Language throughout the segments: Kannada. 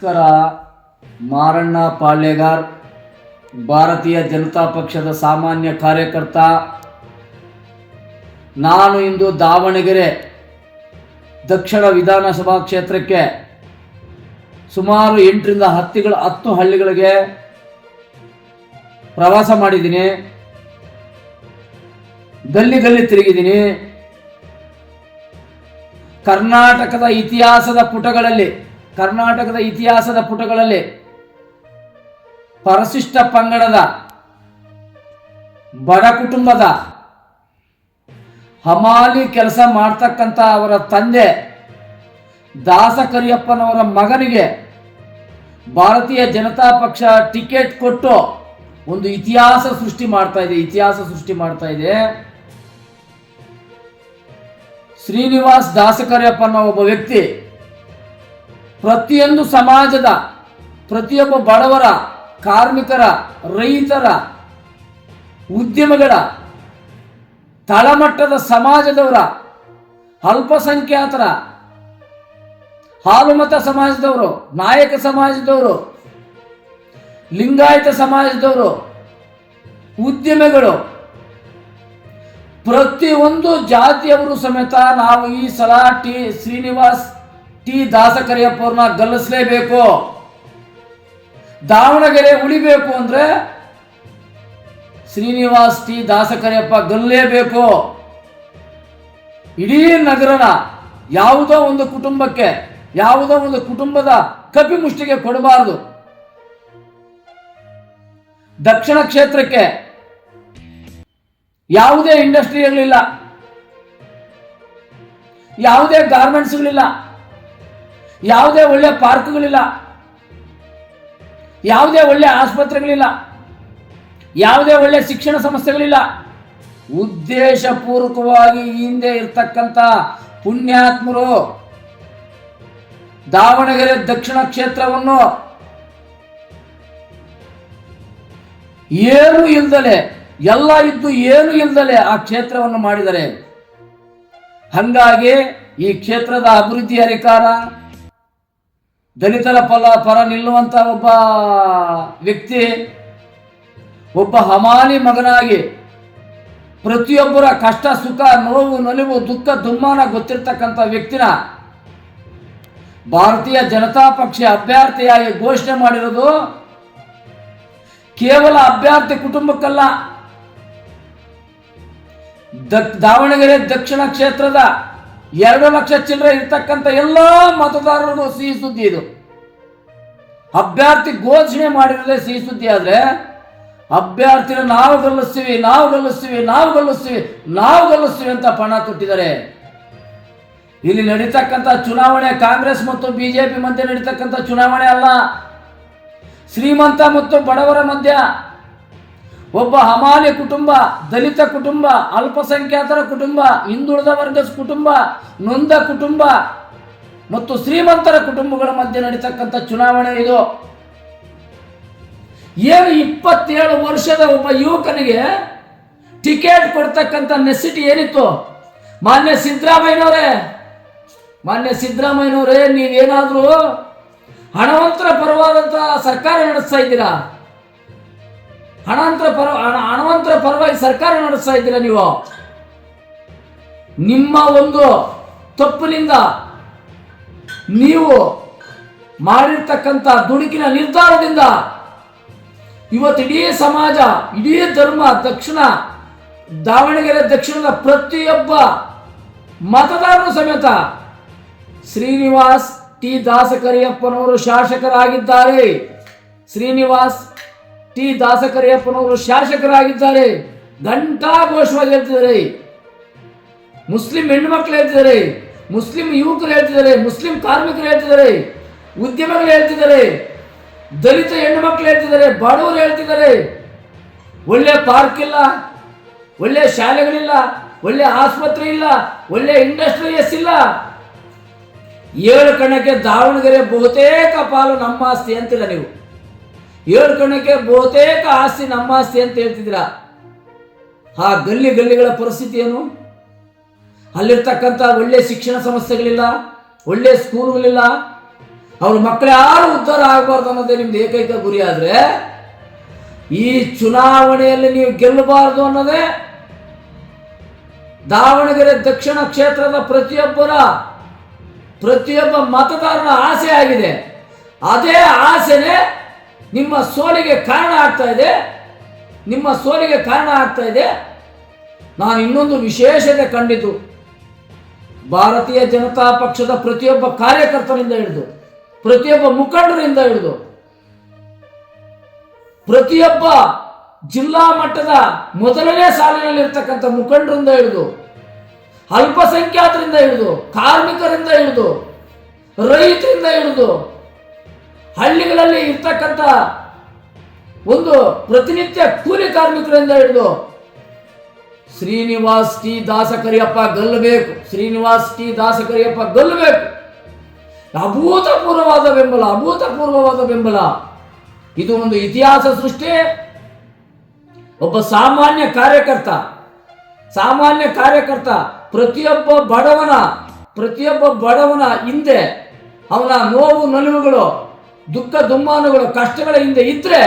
ನಮಸ್ಕಾರ. ಮಾರಣ್ಣ ಪಾಳ್ಯಗಾರ್, ಭಾರತೀಯ ಜನತಾ ಪಕ್ಷದ ಸಾಮಾನ್ಯ ಕಾರ್ಯಕರ್ತ. ನಾನು ಇಂದು ದಾವಣಗೆರೆ ದಕ್ಷಿಣ ವಿಧಾನಸಭಾ ಕ್ಷೇತ್ರಕ್ಕೆ ಸುಮಾರು 8ರಿಂದ 10 ಹಳ್ಳಿಗಳಿಗೆ ಪ್ರವಾಸ ಮಾಡಿದ್ದೀನಿ. ಗಲ್ಲಿ ತಿರುಗಿದ್ದೀನಿ. ಕರ್ನಾಟಕದ ಇತಿಹಾಸದ ಪುಟಗಳಲ್ಲಿ ಪರಿಶಿಷ್ಟ ಪಂಗಡದ ಬಡ ಕುಟುಂಬದ ಹಮಾಲಿ ಕೆಲಸ ಮಾಡ್ತಕ್ಕಂಥ ಅವರ ತಂದೆ ದಾಸ ಕರಿಯಪ್ಪನವರ ಮಗನಿಗೆ ಭಾರತೀಯ ಜನತಾ ಪಕ್ಷ ಟಿಕೆಟ್ ಕೊಟ್ಟು ಒಂದು ಇತಿಹಾಸ ಸೃಷ್ಟಿ ಮಾಡ್ತಾ ಇದೆ. ಶ್ರೀನಿವಾಸ್ ದಾಸಕರಿಯಪ್ಪ ಅನ್ನೋ ಒಬ್ಬ ವ್ಯಕ್ತಿ ಪ್ರತಿಯೊಂದು ಸಮಾಜದ, ಪ್ರತಿಯೊಬ್ಬ ಬಡವರ, ಕಾರ್ಮಿಕರ, ರೈತರ, ಉದ್ಯಮಗಳ, ತಳಮಟ್ಟದ ಸಮಾಜದವರ, ಅಲ್ಪಸಂಖ್ಯಾತರ, ಹಾಲುಮತ ಸಮಾಜದವರು, ನಾಯಕ ಸಮಾಜದವರು, ಲಿಂಗಾಯತ ಸಮಾಜದವರು, ಉದ್ಯಮಿಗಳು, ಪ್ರತಿಯೊಂದು ಜಾತಿಯವರು ಸಮೇತ ನಾವು ಈ ಸಲ ಶ್ರೀನಿವಾಸ್ ದಾಸಕರಿಯಪ್ಪ ಅವ್ರನ್ನ ಗೆಲ್ಲಿಸಲೇಬೇಕು. ದಾವಣಗೆರೆ ಉಳಿಬೇಕು ಅಂದ್ರೆ ಶ್ರೀನಿವಾಸ್ ದಾಸಕರಿಯಪ್ಪ ಗೆಲ್ಲಲೇಬೇಕು. ಇಡೀ ನಗರನ ಯಾವುದೋ ಒಂದು ಕುಟುಂಬಕ್ಕೆ, ಯಾವುದೋ ಒಂದು ಕುಟುಂಬದ ಕಪಿಮುಷ್ಟಿಗೆ ಕೊಡಬಾರದು. ದಕ್ಷಿಣ ಕ್ಷೇತ್ರಕ್ಕೆ ಯಾವುದೇ ಇಂಡಸ್ಟ್ರಿಗಳಿಲ್ಲ, ಯಾವುದೇ ಗಾರ್ಮೆಂಟ್ಸ್ಗಳಿಲ್ಲ, ಯಾವುದೇ ಒಳ್ಳೆ ಪಾರ್ಕ್ಗಳಿಲ್ಲ, ಯಾವುದೇ ಒಳ್ಳೆ ಆಸ್ಪತ್ರೆಗಳಿಲ್ಲ, ಯಾವುದೇ ಒಳ್ಳೆ ಶಿಕ್ಷಣ ಸಂಸ್ಥೆಗಳಿಲ್ಲ. ಉದ್ದೇಶಪೂರ್ವಕವಾಗಿ ಹಿಂದೆ ಇರ್ತಕ್ಕಂಥ ಪುಣ್ಯಾತ್ಮರು ದಾವಣಗೆರೆ ದಕ್ಷಿಣ ಕ್ಷೇತ್ರವನ್ನು ಏನು ಇಲ್ದಲೆ, ಎಲ್ಲ ಇದ್ದು ಏನು ಇಲ್ದಲೆ ಆ ಕ್ಷೇತ್ರವನ್ನು ಮಾಡಿದ್ದಾರೆ. ಹಂಗಾಗಿ ಈ ಕ್ಷೇತ್ರದ ಅಭಿವೃದ್ಧಿ ಅಧಿಕಾರ, ದಲಿತರ ಪರ ನಿಲ್ಲುವಂತ ಒಬ್ಬ ವ್ಯಕ್ತಿ, ಒಬ್ಬ ಹಮಾಲಿ ಮಗನಾಗಿ ಪ್ರತಿಯೊಬ್ಬರ ಕಷ್ಟ ಸುಖ, ನೋವು ನಲಿವು, ದುಃಖ ದುಮ್ಮಾನ ಗೊತ್ತಿರ್ತಕ್ಕಂಥ ವ್ಯಕ್ತಿನ ಭಾರತೀಯ ಜನತಾ ಪಕ್ಷ ಅಭ್ಯರ್ಥಿಯಾಗಿ ಘೋಷಣೆ ಮಾಡಿರೋದು ಕೇವಲ ಅಭ್ಯರ್ಥಿ ಕುಟುಂಬಕ್ಕಲ್ಲ, ದಾವಣಗೆರೆ ದಕ್ಷಿಣ ಕ್ಷೇತ್ರದ 2 ಲಕ್ಷ ಚಿಲ್ಲರೆ ಇರ್ತಕ್ಕಂಥ ಎಲ್ಲ ಮತದಾರರಿಗೂ ಸಿಹಿ ಸುದ್ದಿ. ಇದು ಅಭ್ಯರ್ಥಿ ಘೋಷಣೆ ಮಾಡಿರೋದೇ ಸಿಹಿ ಸುದ್ದಿ. ಆದ್ರೆ ಅಭ್ಯರ್ಥಿನ ನಾವು ಗೆಲ್ಲಿಸ್ತೀವಿ ಅಂತ ಪಣ ತೊಟ್ಟಿದ್ದಾರೆ. ಇಲ್ಲಿ ನಡೀತಕ್ಕಂಥ ಚುನಾವಣೆ ಕಾಂಗ್ರೆಸ್ ಮತ್ತು ಬಿಜೆಪಿ ಮಧ್ಯೆ ನಡೀತಕ್ಕಂಥ ಚುನಾವಣೆ ಅಲ್ಲ. ಶ್ರೀಮಂತ ಮತ್ತು ಬಡವರ ಮಧ್ಯ, ಒಬ್ಬ ಹಮಾಲಿ ಕುಟುಂಬ, ದಲಿತ ಕುಟುಂಬ, ಅಲ್ಪಸಂಖ್ಯಾತರ ಕುಟುಂಬ, ಹಿಂದುಳಿದ ವರ್ಗದ ಕುಟುಂಬ, ನೊಂದ ಕುಟುಂಬ ಮತ್ತು ಶ್ರೀಮಂತರ ಕುಟುಂಬಗಳ ಮಧ್ಯೆ ನಡೀತಕ್ಕಂಥ ಚುನಾವಣೆ ಇದು. ಏನು 27 ವರ್ಷದ ಒಬ್ಬ ಯುವಕನಿಗೆ ಟಿಕೆಟ್ ಕೊಡ್ತಕ್ಕಂಥ ನೆಸಿಟಿ ಏನಿತ್ತು? ಮಾನ್ಯ ಸಿದ್ದರಾಮಯ್ಯನವರೇ, ನೀವೇನಾದ್ರೂ ಹಣವಂತರ ಪರವಾದಂತ ಸರ್ಕಾರ ನಡೆಸ್ತಾ ಇದ್ದೀರಾ? ಹಣವಂತರ ಪರವಾಗಿ ಸರ್ಕಾರ ನಡೆಸ್ತಾ ಇದ್ದೀರಾ ನೀವು? ನಿಮ್ಮ ಒಂದು ತಪ್ಪಿನಿಂದ, ನೀವು ಮಾಡಿರ್ತಕ್ಕಂಥ ದುಡುಕಿನ ನಿರ್ಧಾರದಿಂದ ಇವತ್ತು ಇಡೀ ಸಮಾಜ, ಇಡೀ ಧರ್ಮ, ದಾವಣಗೆರೆ ದಕ್ಷಿಣದ ಪ್ರತಿಯೊಬ್ಬ ಮತದಾರರು ಸಮೇತ ಶ್ರೀನಿವಾಸ್ ದಾಸಕರಿಯಪ್ಪನವರು ಶಾಸಕರಾಗಿದ್ದಾರೆ. ಘಂಟಾಘೋಷವಾಗಿ ಹೇಳ್ತಿದ್ದಾರೆ. ಮುಸ್ಲಿಂ ಹೆಣ್ಣುಮಕ್ಳು ಹೇಳ್ತಿದ್ದಾರೆ, ಮುಸ್ಲಿಂ ಯುವಕರು ಹೇಳ್ತಿದ್ದಾರೆ, ಮುಸ್ಲಿಂ ಕಾರ್ಮಿಕರು ಹೇಳ್ತಿದ್ದಾರೆ, ಉದ್ಯಮಿಗಳು ಹೇಳ್ತಿದ್ದಾರೆ, ದಲಿತ ಹೆಣ್ಣು ಮಕ್ಕಳು ಹೇಳ್ತಿದ್ದಾರೆ, ಬಡವರು ಹೇಳ್ತಿದ್ದಾರೆ. ಒಳ್ಳೆ ಪಾರ್ಕ್ ಇಲ್ಲ, ಒಳ್ಳೆ ಶಾಲೆಗಳಿಲ್ಲ, ಒಳ್ಳೆ ಆಸ್ಪತ್ರೆ ಇಲ್ಲ, ಒಳ್ಳೆ ಇಂಡಸ್ಟ್ರೀಸ್ ಇಲ್ಲ. 7 ಕಣಕ್ಕೆ ದಾವಣಗೆರೆ ಬಹುತೇಕ ಪಾಲು ನಮ್ಮ ಆಸ್ತಿ ಅಂತಿಲ್ಲ. ನೀವು 7 ಕಣಕ್ಕೆ ಬಹುತೇಕ ಆಸ್ತಿ ನಮ್ಮ ಆಸ್ತಿ ಅಂತ ಹೇಳ್ತಿದ್ದೀರಾ. ಆ ಗಲ್ಲಿಗಳ ಪರಿಸ್ಥಿತಿ ಏನು? ಅಲ್ಲಿರ್ತಕ್ಕಂಥ ಒಳ್ಳೆ ಶಿಕ್ಷಣ ಸಂಸ್ಥೆಗಳಿಲ್ಲ, ಒಳ್ಳೆ ಸ್ಕೂಲ್ಗಳಿಲ್ಲ, ಅವ್ರ ಮಕ್ಕಳು ಯಾರು ಉದ್ಧಾರ ಆಗಬಾರ್ದು ಅನ್ನೋದೇ ನಿಮ್ದು ಏಕೈಕ ಗುರಿ. ಆದರೆ ಈ ಚುನಾವಣೆಯಲ್ಲಿ ನೀವು ಗೆಲ್ಲಬಾರ್ದು ಅನ್ನೋದೇ ದಾವಣಗೆರೆ ದಕ್ಷಿಣ ಕ್ಷೇತ್ರದ ಪ್ರತಿಯೊಬ್ಬ ಮತದಾರನ ಆಸೆ ಆಗಿದೆ. ಅದೇ ಆಸೆನೇ ನಿಮ್ಮ ಸೋಲಿಗೆ ಕಾರಣ ಆಗ್ತಾ ಇದೆ. ನಾನು ಇನ್ನೊಂದು ವಿಶೇಷತೆ ಕಂಡಿತು. ಭಾರತೀಯ ಜನತಾ ಪಕ್ಷದ ಪ್ರತಿಯೊಬ್ಬ ಕಾರ್ಯಕರ್ತರಿಂದ ಹಿಡಿದು, ಪ್ರತಿಯೊಬ್ಬ ಮುಖಂಡರಿಂದ ಹಿಡಿದು, ಪ್ರತಿಯೊಬ್ಬ ಜಿಲ್ಲಾ ಮಟ್ಟದ ಮೊದಲನೇ ಸಾಲಿನಲ್ಲಿ ಇರ್ತಕ್ಕಂಥ ಮುಖಂಡರಿಂದ ಹಿಡಿದು, ಅಲ್ಪಸಂಖ್ಯಾತರಿಂದ ಹಿಡಿದು, ಕಾರ್ಮಿಕರಿಂದ ಹಿಡಿದು, ರೈತರಿಂದ ಹಿಡಿದು, ಹಳ್ಳಿಗಳಲ್ಲಿ ಇರ್ತಕ್ಕಂಥ ಒಂದು ಪ್ರತಿನಿತ್ಯ ಕೂಲಿ ಕಾರ್ಮಿಕರಿಂದ ಹಿಡಿದು ಶ್ರೀನಿವಾಸ್ ಟಿ ದಾಸಕರಿಯಪ್ಪ ಗೆಲ್ಲಬೇಕು, ಅಭೂತಪೂರ್ವವಾದ ಬೆಂಬಲ. ಇದು ಒಂದು ಇತಿಹಾಸ ಸೃಷ್ಟಿ. ಒಬ್ಬ ಸಾಮಾನ್ಯ ಕಾರ್ಯಕರ್ತ ಪ್ರತಿಯೊಬ್ಬ ಬಡವನ ಹಿಂದೆ ಅವನ ನೋವು ನಲಿವುಗಳು, ದುಃಖ ದುಮ್ಮಾನಗಳು, ಕಷ್ಟಗಳ ಹಿಂದೆ ಇದ್ರೆ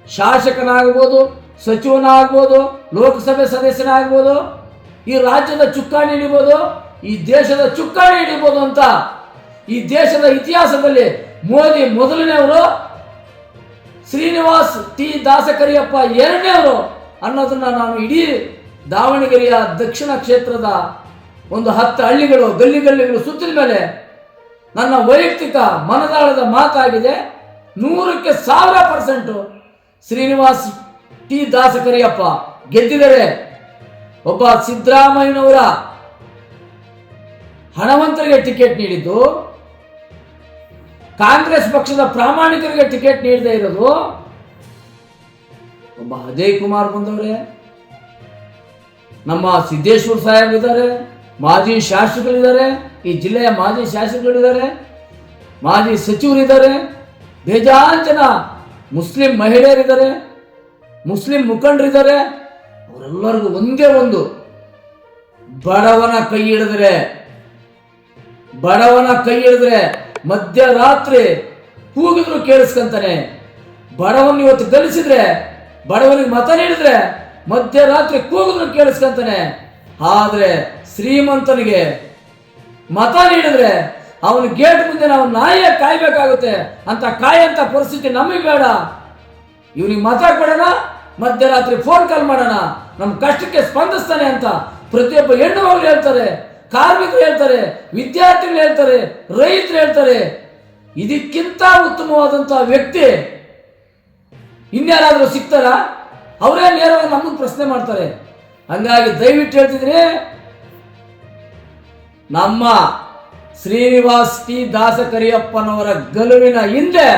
ಶಾಸಕನಾಗ್ಬೋದು, ಸಚಿವನಾಗ್ಬೋದು, ಲೋಕಸಭೆ ಸದಸ್ಯನಾಗ್ಬೋದು, ಈ ರಾಜ್ಯದ ಚುಕ್ಕಾಣಿ ಹಿಡಿಬೋದು, ಈ ದೇಶದ ಚುಕ್ಕಾಣಿ ಹಿಡಿಬೋದು ಅಂತ ಈ ದೇಶದ ಇತಿಹಾಸದಲ್ಲಿ ಮೋದಿ ಮೊದಲನೇವರು, ಶ್ರೀನಿವಾಸ್ ಟಿ ದಾಸಕರಿಯಪ್ಪ ಎರಡನೇವರು ಅನ್ನೋದನ್ನ ನಾನು ಇಡೀ ದಾವಣಗೆರೆಯ ದಕ್ಷಿಣ ಕ್ಷೇತ್ರದ ಒಂದು 10 ಹಳ್ಳಿಗಳು, ಗಲ್ಲಿಗಳು ಸುತ್ತಿದ ಮೇಲೆ ನನ್ನ ವೈಯಕ್ತಿಕ ಮನದಾಳದ ಮಾತಾಗಿದೆ. 100ಕ್ಕೆ 1000% ಶ್ರೀನಿವಾಸ್ ಟಿ ದಾಸಕರಿಯಪ್ಪ ಗೆದ್ದಿದ್ದಾರೆ. ಒಬ್ಬ ಸಿದ್ದರಾಮಯ್ಯನವರ ಹಣವಂತರಿಗೆ ಟಿಕೆಟ್ ನೀಡಿದ್ದು, ಕಾಂಗ್ರೆಸ್ ಪಕ್ಷದ ಪ್ರಾಮಾಣಿಕರಿಗೆ ಟಿಕೆಟ್ ನೀಡದೇ ಇರೋದು, ಒಬ್ಬ ಅಜಯ್ ಕುಮಾರ್ ಬಂದವರೇ, ನಮ್ಮ ಸಿದ್ದೇಶ್ವರ ಸಾಹೇಬ್ ಇದ್ದಾರೆ, ಮಾಜಿ ಶಾಸಕರಿದ್ದಾರೆ, ಈ ಜಿಲ್ಲೆಯ ಮಾಜಿ ಶಾಸಕರಿದ್ದಾರೆ, ಮಾಜಿ ಸಚಿವರಿದ್ದಾರೆ, ಬೇಜಾನ್ ಜನ ಮುಸ್ಲಿಂ ಮಹಿಳೆಯರಿದ್ದಾರೆ, ಮುಸ್ಲಿಂ ಮುಖಂಡರಿದ್ದಾರೆ. ಅವರೆಲ್ಲರಿಗೂ ಒಂದೇ ಒಂದು, ಬಡವನ ಕೈ ಹಿಡಿದ್ರೆ ಮಧ್ಯರಾತ್ರಿ ಕೂಗಿದ್ರು ಕೇಳಿಸ್ಕೊಂತಾನೆ. ಬಡವನ್ ಇವತ್ತು ಗಳಿಸಿದ್ರೆ, ಬಡವನಿಗೆ ಮತ ನೀಡಿದ್ರೆ ಮಧ್ಯರಾತ್ರಿ ಕೂಗಿದ್ರು ಕೇಳಿಸ್ಕೊಂತಾನೆ. ಆದ್ರೆ ಶ್ರೀಮಂತನಿಗೆ ಮತ ನೀಡಿದ್ರೆ ಅವನ ಗೇಟ್ ಮುಂದೆ ನಾವು ನಾಯಿಯ ಕಾಯ್ಬೇಕಾಗುತ್ತೆ. ಅಂತ ಕಾಯಂತ ಪರಿಸ್ಥಿತಿ ನಮಗೆ ಬೇಡ. ಇವನಿಗೆ ಮತ ಕೊಡೋಣ, ಮಧ್ಯರಾತ್ರಿ ಫೋನ್ ಕಾಲ್ ಮಾಡೋಣ, ನಮ್ಮ ಕಷ್ಟಕ್ಕೆ ಸ್ಪಂದಿಸ್ತಾನೆ ಅಂತ ಪ್ರತಿಯೊಬ್ಬ ಹೆಣ್ಣು ಮಗಳು ಹೇಳ್ತಾರೆ, ಕಾರ್ಮಿಕರು ಹೇಳ್ತಾರೆ, ವಿದ್ಯಾರ್ಥಿಗಳು ಹೇಳ್ತಾರೆ, ರೈತರು ಹೇಳ್ತಾರೆ. ಇದಕ್ಕಿಂತ ಉತ್ತಮವಾದಂತಹ ವ್ಯಕ್ತಿ ಇನ್ಯಾರಾದ್ರೂ ಸಿಗ್ತಾರ? ಅವರೇ ನೇರವಾಗಿ ನಮ್ಮನ್ನು ಪ್ರಶ್ನೆ ಮಾಡ್ತಾರೆ. ಹಂಗಾಗಿ ದಯವಿಟ್ಟು ಹೇಳ್ತಿದ್ರೆ, ನಮ್ಮ ಶ್ರೀನಿವಾಸ್ ಟಿ ದಾಸಕರಿಯಪ್ಪನವರ ಗೆಲುವಿನ ಹಿಂದೆ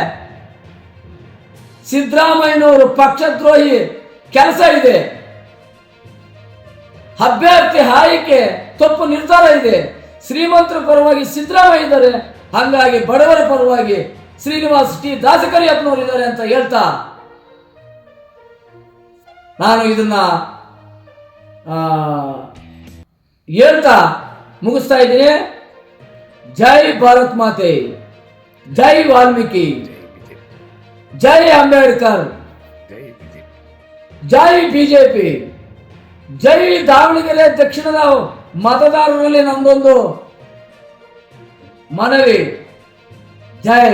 ಸಿದ್ದರಾಮಯ್ಯನವರು ಪಕ್ಷದ್ರೋಹಿ ಕೆಲಸ ಇದೆ, ಅಭ್ಯರ್ಥಿ ಆಯ್ಕೆ ತಪ್ಪು ನಿರ್ಧಾರ ಇದೆ. ಶ್ರೀಮಂತರ ಪರವಾಗಿ ಸಿದ್ದರಾಮಯ್ಯ ಇದ್ದಾರೆ, ಹಾಗಾಗಿ ಬಡವರ ಪರವಾಗಿ ಶ್ರೀನಿವಾಸ್ ಟಿ ದಾಸಕರಿಯಪ್ಪನವರು ಇದ್ದಾರೆ ಅಂತ ಹೇಳ್ತಾ ನಾನು ಇದನ್ನ ಹೇಳ್ತಾ ಮುಗಿಸ್ತಾ ಇದ್ದೀನಿ. ಜೈ ಭಾರತ್ ಮಾತೆ, ಜೈ ವಾಲ್ಮೀಕಿ, ಜೈ ಅಂಬೇಡ್ಕರ್, ಜೈ ಬಿಜೆಪಿ, ಜೈ ದಾವಣಗೆರೆ ದಕ್ಷಿಣದ ಮತದಾರರಲ್ಲಿ ನಮ್ದೊಂದು ಮನವಿ. ಜೈ